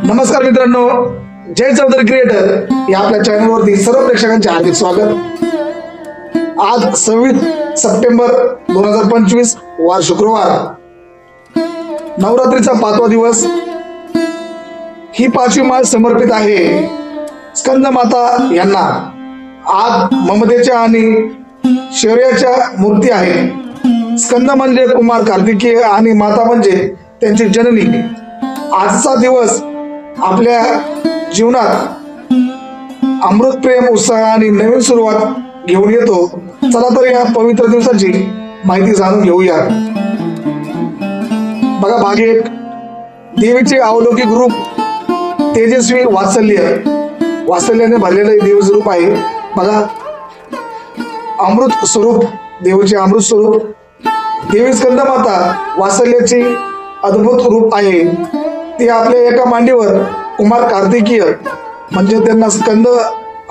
नमस्कार मित्रांनो, जय चौधरी क्रिएटर या आपल्या चॅनलवरती सर्व प्रेक्षकांचे हार्दिक स्वागत। आज 26 सप्टेंबर 2025 वार शुक्रवार, नवरात्रीचा 5वा दिवस। ही 5वी माळ समर्पित आहे स्कंद माता यांना। आज ममतेच्या आणि शौर्याच्या मूर्ती आहेत। स्कंद म्हणजे कुमार कार्तिकेय आणि माता म्हणजे त्यांची जननी। आजचा दिवस आपल्या जीवनात अमृत प्रेम उत्साह आणि नवीन सुरुवात घेऊन येतो। चला तर या पवित्र दिवसाची माहिती जाणून घेऊया। बघा, भाग 1, देवीचे अलौकिक रूप तेजस्वी वात्सल्याने भरलेले देवीचे रूप आहे। बघा, अमृत स्वरूप, देवीचे अमृत स्वरूप देवी स्कंद माता वात्सल्याची अद्भुत रूप आहे। ती आपल्या एका मांडीवर कुमार कार्तिकेय म्हणजे त्यांना स्कंद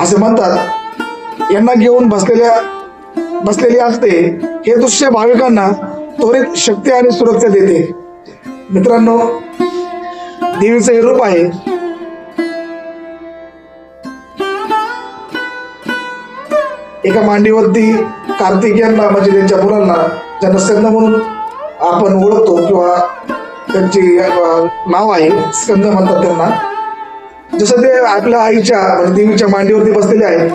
असे म्हणतात यांना घेऊन बसलेली असते। हे दृश्य भाविकांना त्वरित शक्ती आणि सुरक्षा देते। मित्रांनो, देवीचे हे रूप आहे। एका मांडीवरती कार्तिकेयांना म्हणजे त्यांच्या मुलांना ज्यांना स्कंद म्हणून आपण ओळखतो किंवा त्यांची नाव आहे स्कंद म्हणतात त्यांना। जसं ते आपल्या आईच्या म्हणजे देवीच्या मांडीवरती बसलेले आहेत,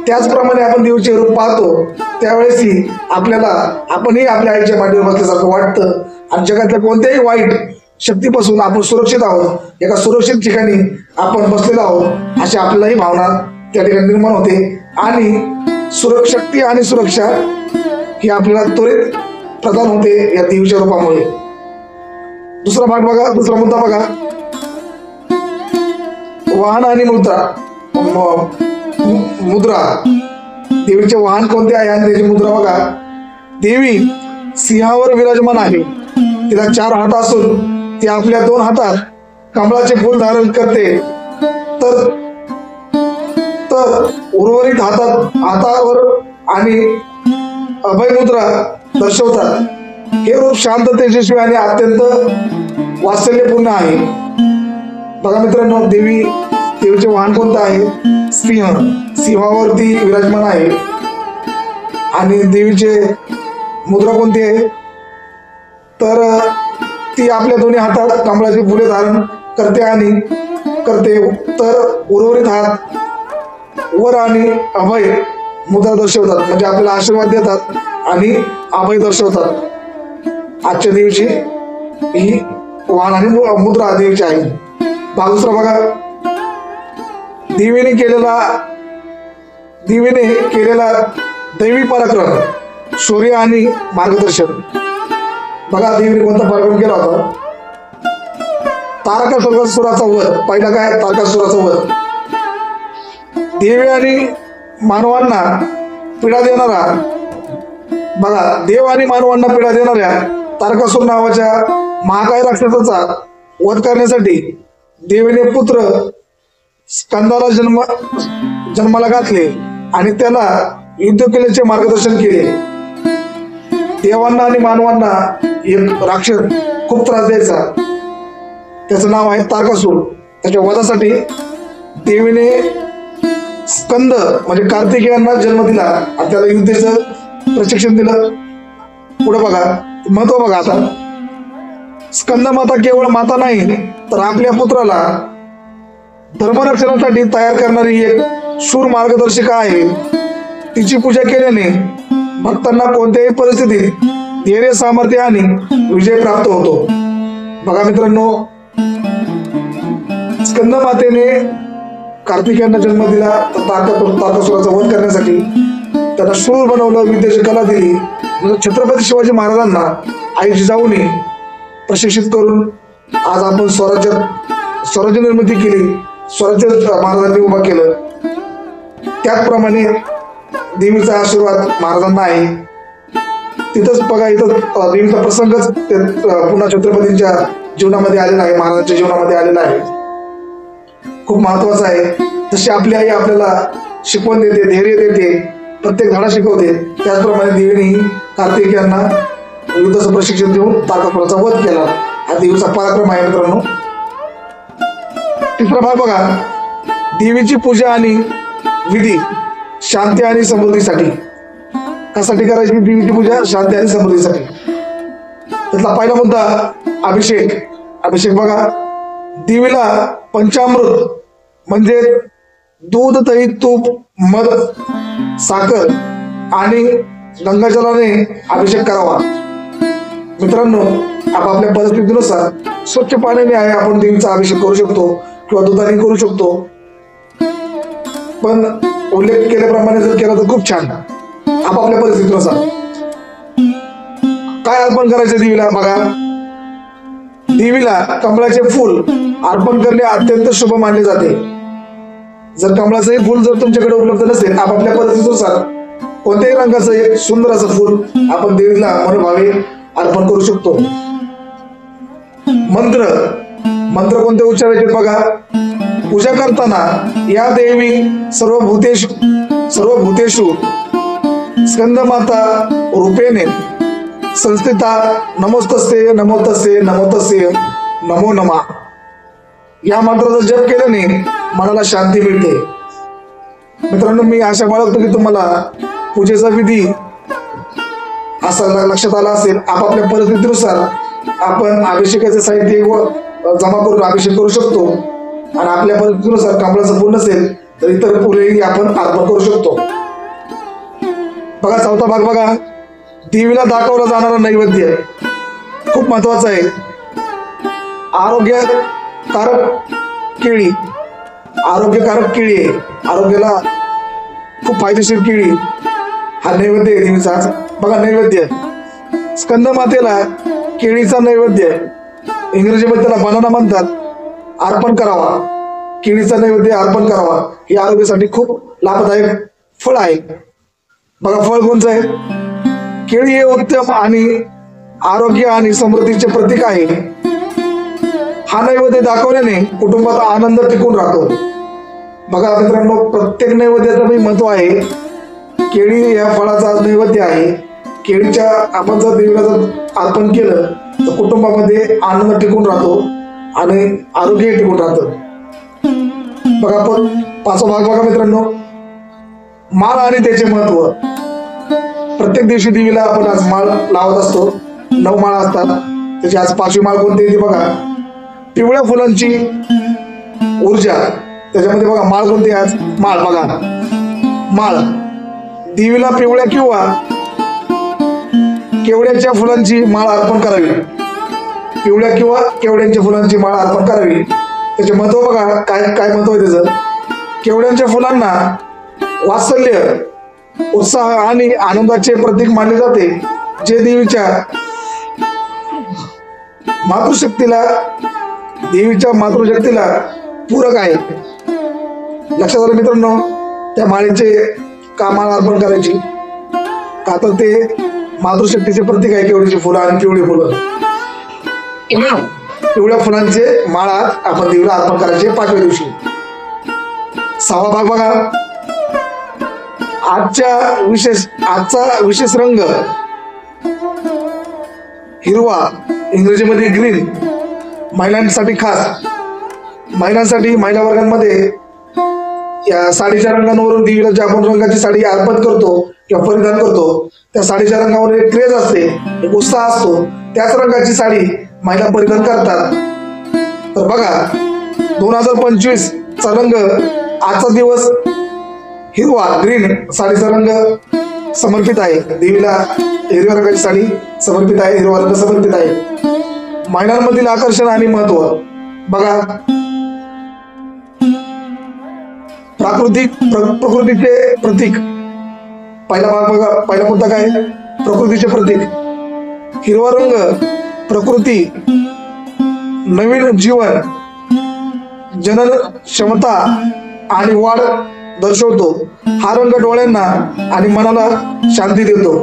त्याचप्रमाणे आपण देवीचे रूप पाहतो त्यावेळेसही आपणही आपल्या आईच्या मांडीवर बसल्यासारखं वाटतं आणि जगातल्या कोणत्याही वाईट शक्तीपासून आपण सुरक्षित आहोत, एका सुरक्षित ठिकाणी आपण बसलेलो आहोत अशी आपल्यालाही भावना त्या ठिकाणी निर्माण होते आणि शक्ती आणि सुरक्षा ही आपल्याला त्वरित प्रदान होते या देवीच्या रूपामुळे। दुसरा भाग बघा, दुसरा मुद्दा बघा, वाहन आणि मुद्रा। देवीचे वाहन कोणते आहे आणि त्याची मुद्रा बघा। देवी सिंहावर विराजमान आहे। तिला 4 हात असून ती आपल्या 2 हातात कमळाचे फूल धारण करते, तर उर्वरित हातावर आणि अभय मुद्रा दर्शवतात। हे रूप शांत, तेजस्वी आणि अत्यंत वात्सल्यपूर्ण आहे। बघा मित्रांनो, देवीचे वाहन कोणतं आहे? सिंहावरती विराजमान आहे। आणि देवीचे मुद्रा कोणती आहे? तर ती आपल्या दोन्ही हातात कमळाची फुले धारण करते, तर उर्वरित हात वर आणि अभय मुद्रा दर्शवतात, म्हणजे आपल्याला आशीर्वाद देतात आणि अभय दर्शवतात। आजच्या देवीची ही वाहन आणि मुद्रा देवीची आहे। भाग दुसरा बघा, देवीने केलेला दैवी पराक्रम, शौर्य आणि मार्गदर्शन। बघा, देवीने कोणता पराक्रम केला होता? तारकासुराचा वध। पहिला काय? तारकासुराचा वध। देवी आणि मानवांना पीडा देणारा, बघा, देव आणि मानवांना पीडा देणाऱ्या तारकासुर नावाच्या महाकाय राक्षसाचा वध करण्यासाठी देवीने पुत्र स्कंदाला जन्माला घातले आणि त्याला युद्धकलेचे मार्गदर्शन केले। देवांना आणि मानवांना एक राक्षस खूप त्रास द्यायचा, त्याचं नाव आहे तारकासुर। त्याच्या वधासाठी देवीने स्कंद म्हणजे कार्तिकेयांना जन्म दिला आणि त्याला युद्धाचं प्रशिक्षण दिलं। पुढे बघा, महत्व बघा। आता स्कंद माता केवळ माता नाही, तर आपल्या पुत्राला धर्मरक्षणासाठी तयार करणारी एक शूर मार्गदर्शिका आहे। तिची पूजा केल्याने भक्तांना कोणत्याही परिस्थितीत धैर्य, सामर्थ्य आणि विजय प्राप्त होतो। बघा मित्रांनो, स्कंद मातेने कार्तिकेयांना जन्म दिला, तर तारकासुराचा वध करण्यासाठी त्यांना शूर बनवलं, विद्येची कला दिली। छत्रपती शिवाजी महाराजांना आई जिजाऊने प्रशिक्षित करून आज आपण स्वराज्य निर्मिती केली, स्वराज्य महाराजांनी उभा केलं। त्याचप्रमाणे देवीचा आशीर्वाद महाराजांना आहे। तिथंच बघा, इथं देवीचा प्रसंगच पुन्हा छत्रपतींच्या जीवनामध्ये आलेला आहे, महाराजांच्या जीवनामध्ये आलेला आहे। खूप महत्वाचं आहे। जशी आपली आई आपल्याला शिकवण देते, धैर्य देते, प्रत्येक धडा शिकवते, त्याचप्रमाणे देवीने कार्तिकेयांना युद्धाचं प्रशिक्षण देऊन तारकासुराचा वध केला। हा देवीचा पराक्रम आहे मित्रांनो। तिसरा भाग बघा, देवीची पूजा आणि विधी शांती आणि समृद्धीसाठी. कशासाठी करायची देवीची पूजा? शांती आणि समृद्धीसाठी. त्यातला पहिला मुद्दा अभिषेक. अभिषेक बघा, देवीला पंचामृत म्हणजे दूध, दही, तूप, मध, साखर आणि गंगाजलाने अभिषेक करावा. मित्रांनो, आपापल्या परिस्थितीनुसार स्वच्छ पाण्याने आहे आपण देवीचा अभिषेक करू शकतो किंवा दुधाने करू शकतो, पण उल्लेख केल्याप्रमाणे जर केला तर खूप छान. आपापल्या परिस्थितीनुसार काय अर्पण करायचं देवीला बघा, देवीला कमळाचे फूल अर्पण करणे अत्यंत शुभ मानले जाते. जर कमळाचं फूल जर तुमच्याकडे उपलब्ध नसेल, आपापल्या परिस्थितीनुसार कोणत्याही रंगाचं एक सुंदर असं फूल आपण देवीला मनोभावे अर्पण करू शकतो. मंत्र. मंत्र कोणते उच्चारायचे बघा, पूजा करताना या देवी सर्वभूतेषु स्कंदमाता रूपेने संस्थिता नमोस्तस्ये नमोस्तस्ये नमोस्तस्ये नमो नमः या मंत्राचा जप केल्याने मनाला शांती मिळते. मित्रांनो, मी आशा बाळगतो की तुम्हाला पूजेचा विधी असा लक्षात आला असेल. आपापल्या परिस्थितीनुसार आपण अभिषेकाचे साहित्य जमा करून अभिषेक करू शकतो आणि आपल्या परिस्थितीनुसार कमळाचं फूल नसेल तर इतर फुलेही आपण अर्पण करू शकतो. बघा, चौथा भाग बघा, देवीला दाखवला जाणारा नैवेद्य खूप महत्वाचा आहे. आरोग्यकारक केळी. आरोग्यकारक केळी आहे, आरोग्याला खूप फायदेशीर केळी हा नैवेद्य आहे देवीचा. बघा, नैवेद्य स्कंद मातेला केळीचा नैवेद्य, इंग्रजीमध्ये त्याला बनाना म्हणतात, अर्पण करावा. केळीचा नैवेद्य अर्पण करावा. हे आरोग्यासाठी खूप लाभदायक फळ आहे. बघा, फळ कोणतं आहे? केळी हे उत्तम आणि आरोग्य आणि समृद्धीचे प्रतीक आहे. हा नैवेद्य दाखवल्याने कुटुंबात आनंद टिकून राहतो. बघा मित्रांनो, प्रत्येक नैवेद्याचं महत्व आहे. केळी या फळाचा नैवेद्य आहे. केळीच्या आपण जर देवीला जर अर्पण केलं तर कुटुंबामध्ये आनंद टिकून राहतो आणि आरोग्य टिकून राहतं. बघा, आपण पाचवा भाग बघा मित्रांनो, माळ आणि त्याचे महत्व. प्रत्येक दिवशी देवीला आपण आज माळ लावत असतो. 9 माळा असतात, त्याची आज 5वी माळ कोणती येते बघा, पिवळ्या फुलांची ऊर्जा. त्याच्यामध्ये बघा माळ कोणती आज? माळ. बघा, माळ देवीला पिवळ्या किंवा केवड्याच्या फुलांची माळ अर्पण करावी. पिवळ्या किंवा केवड्यांच्या फुलांची माळ अर्पण करावी. त्याचे महत्व बघा, काय काय महत्व आहे त्याचं. केवड्यांच्या फुलांना वात्सल्य, उत्साह आणि आनंदाचे प्रतीक मानले जाते, जे देवीच्या मातृशक्तीला पूरक आहे. लक्षात आलं मित्रांनो, त्या माळेचे का माळ अर्पण करायची? का तर ते मातृशक्तीचे प्रतीक आहे. केवढीची फुलं आणि पिवळी फुलं, पिवळ्या फुलांचे माळा आपण देवीला अर्पण करायचे 5व्या दिवशी. 6वा भाग बघा, आजचा विशेष रंग हिरवा, इंग्रजीमध्ये ग्रीन. महिलांसाठी खास, महिला वर्गांमध्ये या साडीच्या रंगांवरून देवीला ज्या आपण रंगाची साडी अर्पण करतो किंवा परिधान करतो, त्या साडीच्या रंगावर एक क्रेज असते, एक उत्साह असतो. त्याच रंगाची साडी महिला परिधान करतात. तर बघा, 2025 चा रंग, आजचा दिवस हिरवा, ग्रीन साडीचा रंग समर्पित आहे देवीला. हिरव्या रंगाची साडी समर्पित आहे, हिरवा रंग समर्पित आहे. महिलांमधील आकर्षण आणि महत्व बघा, प्रकृतीचे प्रतीक. पहिला भाग बघा, पहिला मुद्दा काय? प्रकृतीचे प्रतीक. हिरवा रंग प्रकृती, नवीन जीवन, जनन क्षमता आणि वाढ दर्शवतो. हा रंग डोळ्यांना आणि मनाला शांती देतो.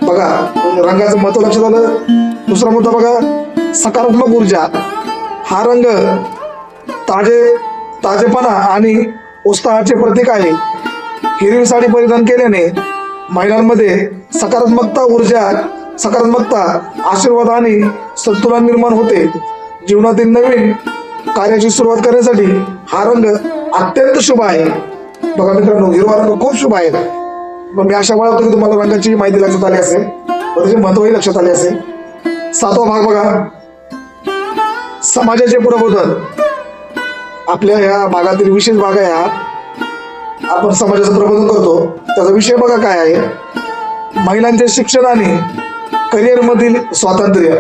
बघा, रंगाचं महत्व लक्षात आलं. दुसरा मुद्दा बघा, सकारात्मक ऊर्जा. हा रंग ताजेपणा आणि उत्साहाचे प्रतीक आहे. हिरवी साडी परिधान केल्याने महिलांमध्ये सकारात्मकता, आशीर्वाद आणि संतुलन निर्माण होते. जीवनातील नवीन कार्याची सुरुवात करण्यासाठी हा रंग अत्यंत शुभ आहे. बघा मित्रांनो, हिरवा रंग खूप शुभ आहे. मग मी आशा बाळगतो की तुम्हाला रंगाची माहिती लक्षात आली असेल व त्याचे महत्वही लक्षात आले असेल. 7वा भाग बघा, समाजाचे प्रबोधन. आपल्या या भागातील विशेष भाग आहे हा. आपण समाजाचं प्रबोधन करतो. त्याचा विषय बघा काय आहे, महिलांचे शिक्षण आणि करिअर मधील स्वातंत्र्य.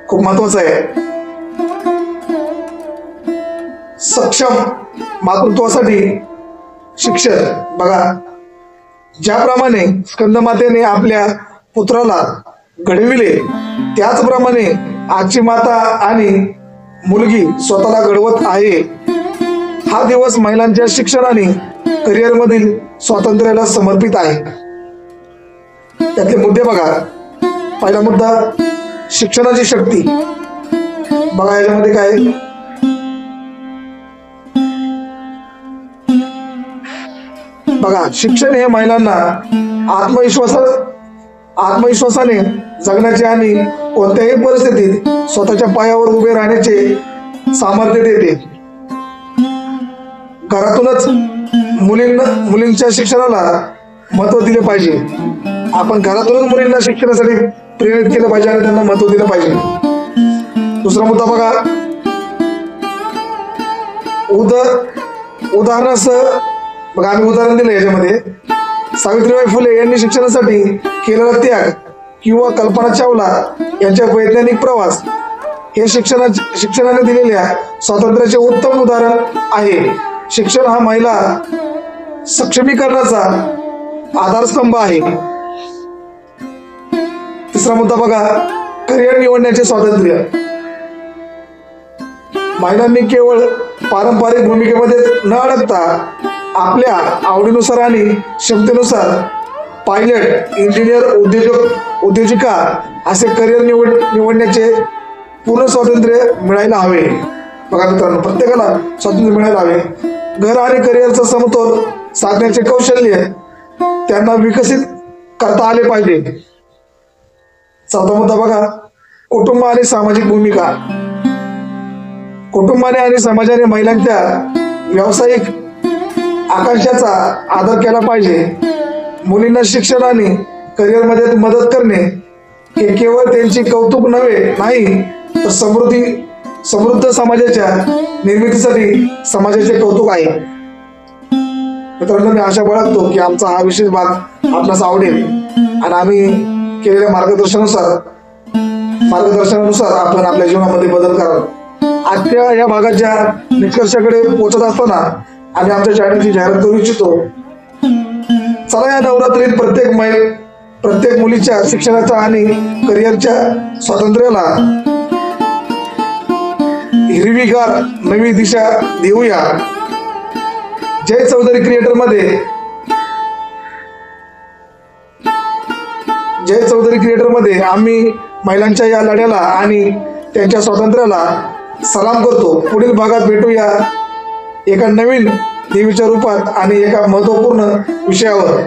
खूप महत्वाचं आहे. सक्षम मातृत्वासाठी शिक्षण. बघा, ज्याप्रमाणे स्कंदमातेने आपल्या पुत्राला घडविले त्याचप्रमाणे आजची माता आणि मुलगी स्वतःला घडवत आहे. हा दिवस महिलांच्या शिक्षण आणि करिअर मधील स्वातंत्र्याला समर्पित आहे. त्यातले मुद्दे बघा. पहिला मुद्दा, शिक्षणाची शक्ती. बघा याच्यामध्ये काय, बघा शिक्षण हे महिलांना आत्मविश्वासाने जगण्याचे आणि कोणत्याही परिस्थितीत स्वतःच्या पायावर उभे राहण्याचे सामर्थ्य देते. घरातूनच मुलींच्या शिक्षणाला महत्व दिले पाहिजे. आपण घरातूनच मुलींना शिक्षणासाठी प्रेरित केलं पाहिजे आणि त्यांना महत्व दिलं पाहिजे. दुसरा मुद्दा बघा, उदाहरणासह बघा, आम्ही उदाहरण दिलं याच्यामध्ये. सावित्रीबाई फुले यांनी शिक्षणासाठी केलेला त्याग किंवा कल्पना चावला यांच्या वैज्ञानिक प्रवास हे शिक्षणाने दिलेल्या स्वातंत्र्याचे उत्तम उदाहरण आहे. शिक्षण हा महिला सक्षमीकरणाचा आधारस्तंभ आहे. तिसरा मुद्दा बघा, करिअर निवडण्याचे स्वातंत्र्य. महिलांनी केवळ पारंपरिक भूमिकेमध्ये न अडकता आपल्या आवडीनुसार आणि क्षमतेनुसार पायलट, इंजिनियर, उद्योजिका असे करिअर निवडण्याचे पूर्ण स्वातंत्र्य मिळायला हवे. बघा मित्रांनो, प्रत्येकाला स्वातंत्र्य मिळायला हवे. घर आणि करिअरचा समतोल साधण्याचे कौशल्य त्यांना विकसित करता आले पाहिजे. चौथा मुद्दा बघा, कुटुंब आणि सामाजिक भूमिका. कुटुंबाने आणि समाजाने महिलांच्या व्यावसायिक आकांक्षाचा आदर केला पाहिजे. मुलींना शिक्षण आणि करिअर मध्ये मदत करणे हे केवळ त्यांची कौतुक नाही तर समृद्ध समाजाच्या निर्मितीसाठी समाजाचे कौतुक आहे. मित्रांनो, मी आशा बाळगतो की आमचा हा विशेष भाग आपणास आवडेल आणि आम्ही केलेल्या मार्गदर्शनानुसार आपण आपल्या जीवनामध्ये बदल कराल. आजच्या या भागाच्या निष्कर्षाकडे पोहोचत असताना आम्ही आमच्या चॅनलची जाहिरात करू इच्छितो. चला, या नवरात्रीत प्रत्येक मुलीच्या शिक्षणाचा आणि करिअरच्या स्वातंत्र्याला हिरवीगार नवी दिशा देऊया. जय चौधरी क्रिएटर मध्ये आम्ही महिलांच्या या लढ्याला आणि त्यांच्या स्वातंत्र्याला सलाम करतो. पुढील भागात भेटूया एका नवीन देवीच्या रूपात आणि एका महत्वपूर्ण विषयावर.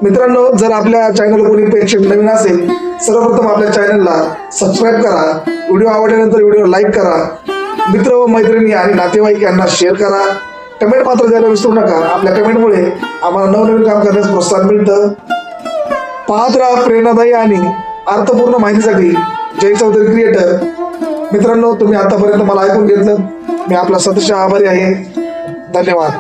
मित्रांनो, जर आपल्या चॅनल कोणी प्रेक्षक नवीन असेल, सर्वप्रथम आपल्या चॅनलला सबस्क्राईब करा. व्हिडिओ आवडल्यानंतर व्हिडिओ लाईक करा. मित्र व मैत्रिणी आणि नातेवाईक यांना शेअर करा. कमेंट मात्र द्यायला विसरू नका. आपल्या कमेंटमुळे आम्हाला नवनवीन काम करण्यास प्रोत्साहन मिळतं. पाहत राहा प्रेरणादायी आणि अर्थपूर्ण माहितीसाठी जय चौधरी क्रिएटर. मित्रांनो, तुम्ही आतापर्यंत मला ऐकून घेतलं, मी आपला सदस्य आभारी आहे. धन्यवाद.